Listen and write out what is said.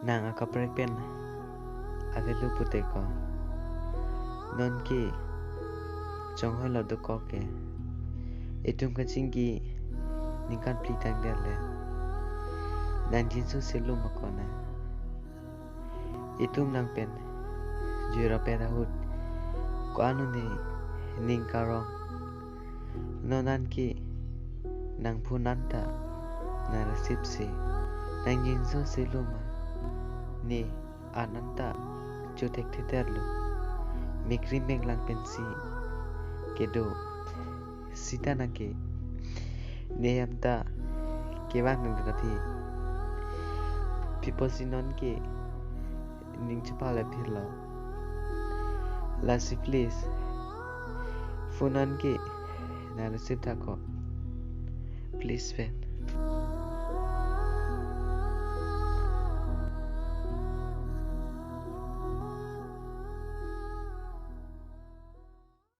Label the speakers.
Speaker 1: nang akaprek pen avelu pute ko non ki chonghoi lo do ko ke etum ka chingi ningkan plitang dele dan jinsu selu makona etum nang pen jura pen ahut ko anu ni ningkarong nonan ki nang punanta na resipsi nang jinsu selu ma ni ananta jutek titerlu mikri meglang pensi kedo sita nake neyamta kewang nang dati people sinon ke ning chapala phirla lasi please funan ke na receive thako please pen